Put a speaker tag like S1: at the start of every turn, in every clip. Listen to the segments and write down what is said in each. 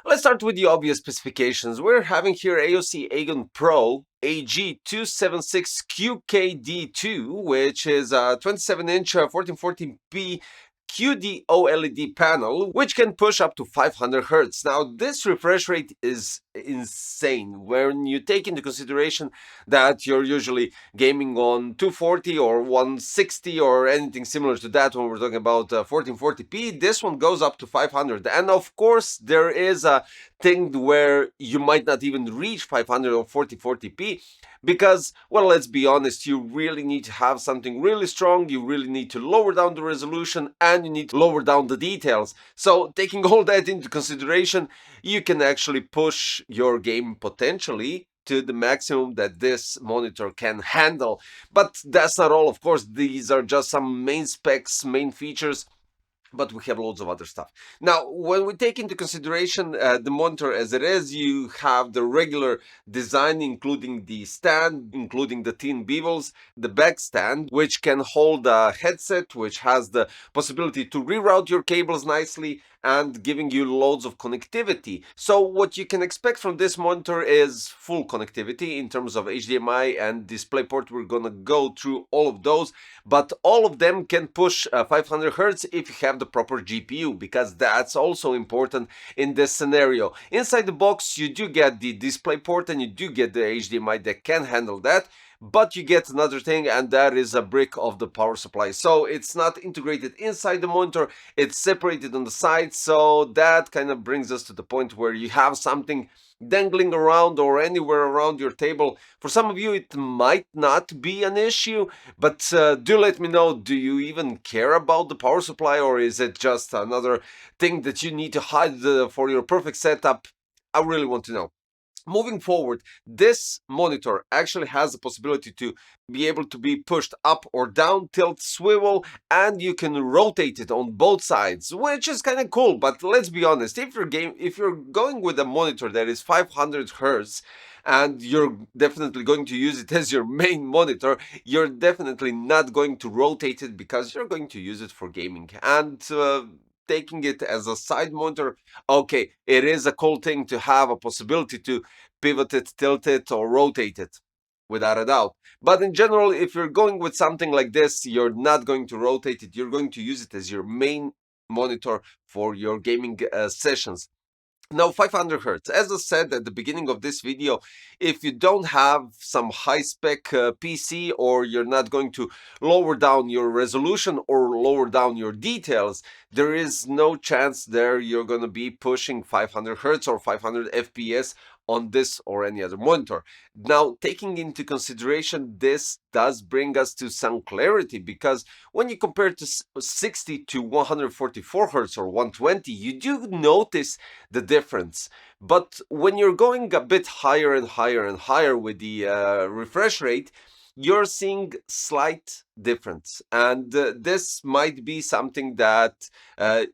S1: Let's start with the obvious specifications. We're having here AOC AGON Pro AG276QKD2, which is a 27-inch 1440p QD-OLED panel, which can push up to 500 Hz. Now, this refresh rate is insane when you take into consideration that you're usually gaming on 240 or 160 or anything similar to that when we're talking about 1440p. This one goes up to 500. And of course, there is a thing where you might not even reach 500 or 4040p because, well, let's be honest, you really need to have something really strong, you really need to lower down the resolution, and you need to lower down the details. So taking all that into consideration, you can actually push your game potentially to the maximum that this monitor can handle. But that's not all, of course. These are just some main specs, main features, but we have loads of other stuff. Now, when we take into consideration the monitor as it is, you have the regular design, including the stand, including the thin bevels, the back stand, which can hold a headset, which has the possibility to reroute your cables nicely and giving you loads of connectivity. So what you can expect from this monitor is full connectivity in terms of HDMI and DisplayPort. We're gonna go through all of those, but all of them can push 500 Hz if you have the proper GPU, because that's also important in this scenario. Inside the box, you do get the DisplayPort and you do get the HDMI that can handle that. But you get another thing, and that is a brick of the power supply. So it's not integrated inside the monitor, it's separated on the side. So that kind of brings us to the point where you have something dangling around or anywhere around your table. For some of you, it might not be an issue, but do let me know, do you even care about the power supply, or is it just another thing that you need to hide for your perfect setup? I really want to know. Moving forward, this monitor actually has the possibility to be able to be pushed up or down, tilt, swivel, and you can rotate it on both sides, which is kind of cool. But let's be honest, if you're going with a monitor that is 500 Hz and you're definitely going to use it as your main monitor, you're definitely not going to rotate it because you're going to use it for gaming. And taking it as a side monitor, okay, it is a cool thing to have a possibility to pivot it, tilt it, or rotate it, without a doubt. But in general, if you're going with something like this, you're not going to rotate it, you're going to use it as your main monitor for your gaming sessions. Now, 500 Hz. As I said at the beginning of this video, if you don't have some high-spec PC, or you're not going to lower down your resolution or lower down your details, there is no chance there you're going to be pushing 500 Hz or 500 FPS on this or any other monitor. Now, taking into consideration, this does bring us to some clarity, because when you compare to 60 to 144 Hz or 120, you do notice the difference. But when you're going a bit higher and higher and higher with the refresh rate, you're seeing slight difference, and this might be something that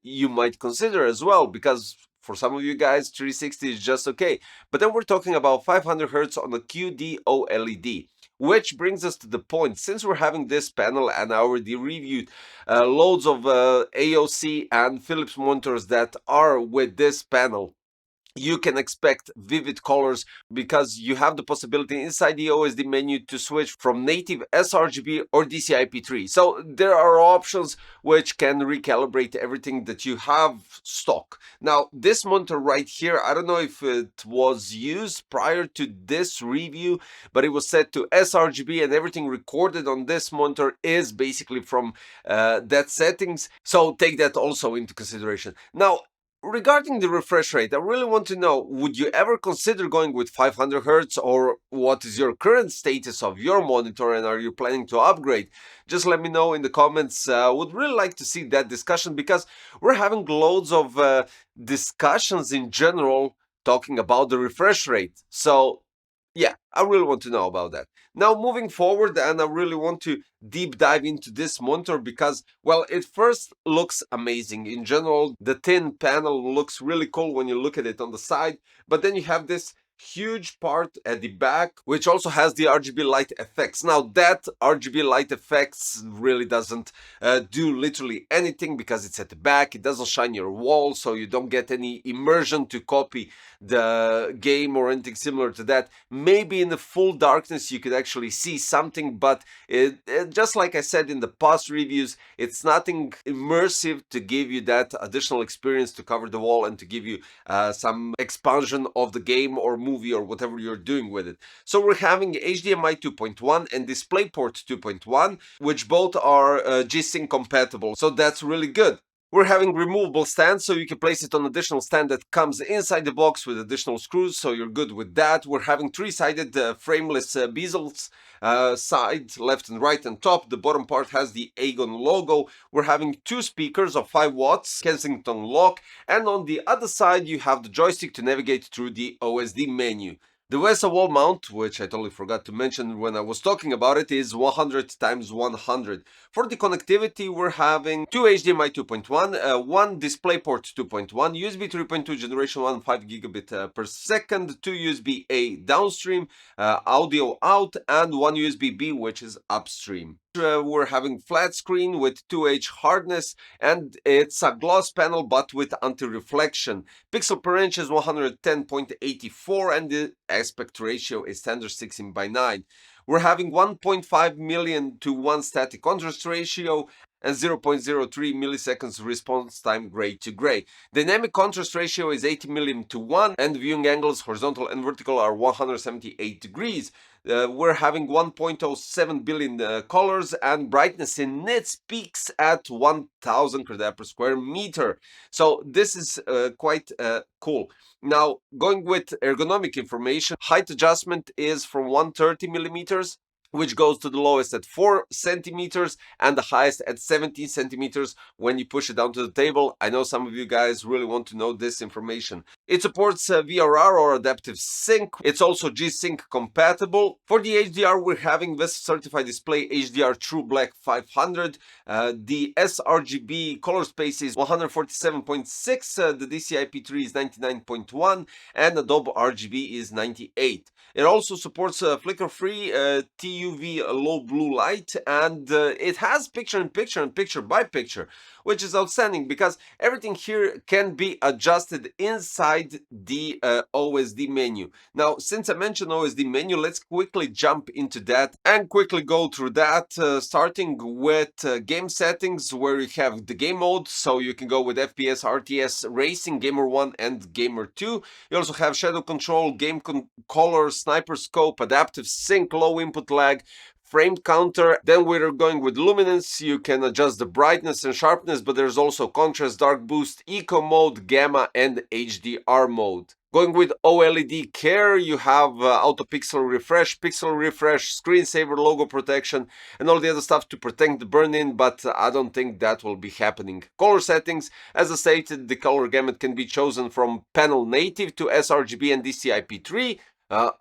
S1: you might consider as well, because for some of you guys, 360 is just okay. But then we're talking about 500 Hz on a QD-OLED. Which brings us to the point, since we're having this panel and I already reviewed loads of AOC and Philips monitors that are with this panel, you can expect vivid colors because you have the possibility inside the OSD menu to switch from native sRGB or DCI-P3. So there are options which can recalibrate everything that you have stock. Now, this monitor right here, I don't know if it was used prior to this review, but it was set to sRGB, and everything recorded on this monitor is basically from that settings. So take that also into consideration. Now, regarding the refresh rate, I really want to know, would you ever consider going with 500 Hz, or what is your current status of your monitor, and are you planning to upgrade? Just let me know in the comments. I would really like to see that discussion, because we're having loads of discussions in general talking about the refresh rate. So yeah, I really want to know about that. Now, moving forward, and I really want to deep dive into this monitor because, well, it first looks amazing. In general, the thin panel looks really cool when you look at it on the side, but then you have this huge part at the back, which also has the RGB light effects. Now that RGB light effects really doesn't do literally anything because it's at the back. It doesn't shine your wall, so you don't get any immersion to copy the game or anything similar to that. Maybe in the full darkness you could actually see something, but just like I said in the past reviews, it's nothing immersive to give you that additional experience to cover the wall and to give you some expansion of the game or movie or whatever you're doing with it. So we're having HDMI 2.1 and DisplayPort 2.1, which both are G-Sync compatible, so that's really good. We're having removable stands, so you can place it on additional stand that comes inside the box with additional screws, so you're good with that. We're having three-sided frameless bezels, side, left and right and top. The bottom part has the AGON logo. We're having two speakers of 5 watts, Kensington lock, and on the other side you have the joystick to navigate through the OSD menu. The VESA wall mount, which I totally forgot to mention when I was talking about it, is 100 x 100. For the connectivity, we're having two HDMI 2.1, one DisplayPort 2.1, USB 3.2 generation 1, 5 gigabit per second, two USB-A downstream, audio out, and one USB-B, which is upstream. We're having flat screen with 2H hardness, and it's a gloss panel but with anti-reflection. Pixel per inch is 110.84 and the aspect ratio is standard 16:9. We're having 1.5 million to 1 static contrast ratio and 0.03 milliseconds response time gray to gray. Dynamic contrast ratio is 80 million to 1 and viewing angles horizontal and vertical are 178 degrees. We're having 1.07 billion colors and brightness in nits peaks at 1000 CRD per square meter. So this is quite cool. Now, going with ergonomic information, height adjustment is from 130 millimeters, which goes to the lowest at 4 centimeters and the highest at 17 centimeters when you push it down to the table. I know some of you guys really want to know this information. It supports VRR or adaptive sync. It's also G-Sync compatible. For the HDR, we're having this certified display HDR True Black 500. The sRGB color space is 147.6, the DCI-P3 is 99.1, and Adobe RGB is 98. It also supports flicker-free TUV low blue light, and it has picture-in-picture and picture-by-picture, which is outstanding because everything here can be adjusted inside the OSD menu. Now, since I mentioned OSD menu, let's quickly jump into that and quickly go through that, starting with game settings, where you have the game mode, so you can go with FPS, RTS, Racing, Gamer 1 and Gamer 2. You also have shadow control, game color, sniper scope, adaptive sync, low input lag, frame counter. Then we're going with luminance. You can adjust the brightness and sharpness, but there's also contrast, dark boost, eco mode, gamma and HDR mode. Going with OLED care, you have auto pixel refresh, screensaver, logo protection, and all the other stuff to protect the burn-in, but I don't think that will be happening. Color settings, as I stated, the color gamut can be chosen from panel native to sRGB and DCI-P3.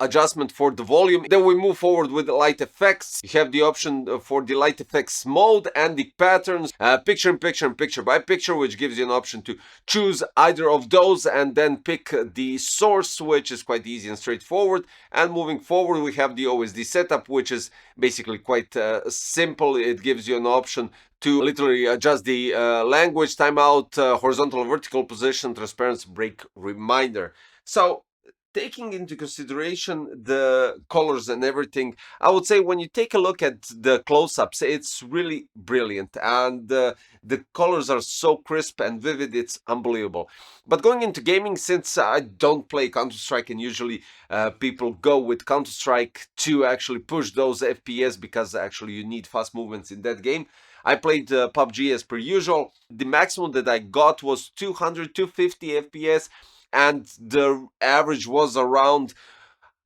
S1: Adjustment for the volume. Then we move forward with the light effects. You have the option for the light effects mode and the patterns, picture-in-picture and picture-by-picture, which gives you an option to choose either of those and then pick the source, which is quite easy and straightforward. And moving forward, we have the OSD setup, which is basically quite simple. It gives you an option to literally adjust the language, timeout, horizontal and vertical position, transparency, break, reminder. So, taking into consideration the colors and everything, I would say when you take a look at the close-ups, it's really brilliant, and the colors are so crisp and vivid, it's unbelievable. But going into gaming, since I don't play Counter-Strike, and usually people go with Counter-Strike to actually push those FPS because actually you need fast movements in that game, I played PUBG as per usual. The maximum that I got was 250 FPS, and the average was around,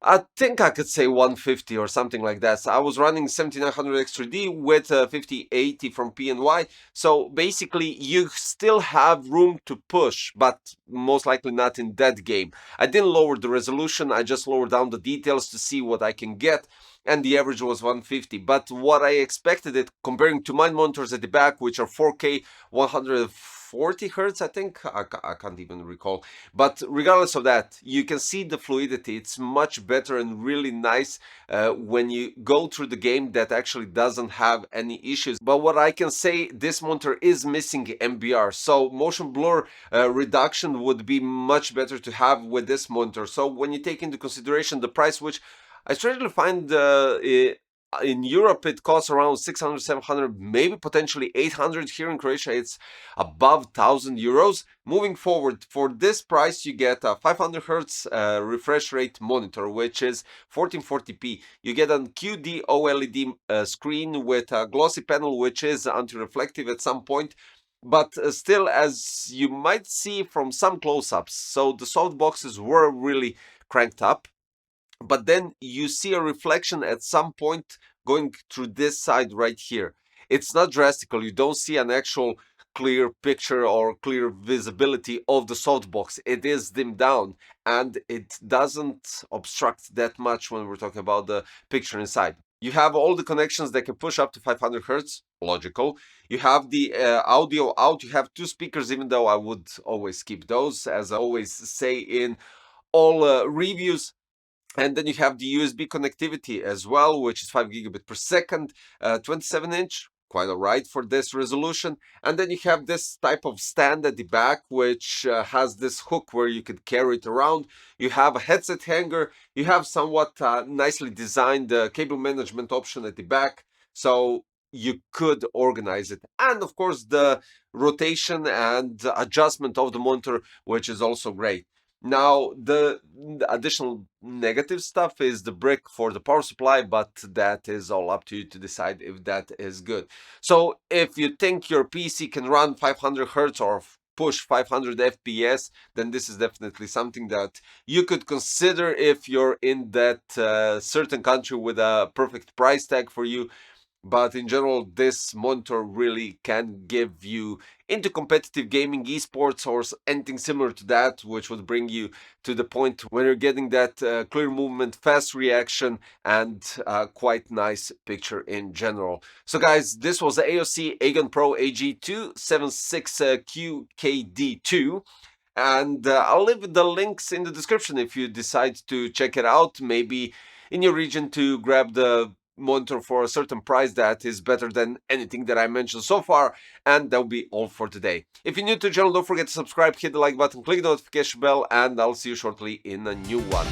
S1: I think I could say 150 or something like that. So I was running 7900 X3D with 5080 from PNY. So basically you still have room to push, but most likely not in that game. I didn't lower the resolution, I just lowered down the details to see what I can get, and the average was 150. But what I expected it, comparing to my monitors at the back, which are 4K 100 40 hertz, I think. I can't even recall. But regardless of that, you can see the fluidity. It's much better and really nice when you go through the game that actually doesn't have any issues. But what I can say, this monitor is missing MBR. So motion blur reduction would be much better to have with this monitor. So when you take into consideration the price, which I strangely find in Europe it costs around 600, 700, maybe potentially 800. Here in Croatia it's above 1000 euros. Moving forward, for this price you get a 500 hertz refresh rate monitor, which is 1440p. You get a QD-OLED screen with a glossy panel, which is anti-reflective at some point, but still, as you might see from some close-ups, so the soft boxes were really cranked up, but then you see a reflection at some point going through this side right here. It's not drastical. You don't see an actual clear picture or clear visibility of the softbox. It is dimmed down and it doesn't obstruct that much when we're talking about the picture inside. You have all the connections that can push up to 500 hertz, logical. You have the audio out. You have two speakers, even though I would always keep those, as I always say in all reviews. And then you have the USB connectivity as well, which is 5 gigabit per second, 27 inch, quite all right for this resolution. And then you have this type of stand at the back, which has this hook where you could carry it around. You have a headset hanger. You have somewhat nicely designed cable management option at the back, so you could organize it. And of course, the rotation and adjustment of the monitor, which is also great. Now, the additional negative stuff is the brick for the power supply, but that is all up to you to decide if that is good. So if you think your PC can run 500 hertz or push 500 FPS, then this is definitely something that you could consider if you're in that certain country with a perfect price tag for you. But in general, this monitor really can give you into competitive gaming, esports, or anything similar to that, which would bring you to the point where you're getting that clear movement, fast reaction, and quite nice picture in general. So guys, this was the AOC AGON Pro AG276QKD2. And I'll leave the links in the description if you decide to check it out, maybe in your region, to grab the monitor for a certain price that is better than anything that I mentioned so far. And that'll be all for today. If you're new to the channel, don't forget to subscribe, hit the like button, click the notification bell, and I'll see you shortly in a new one.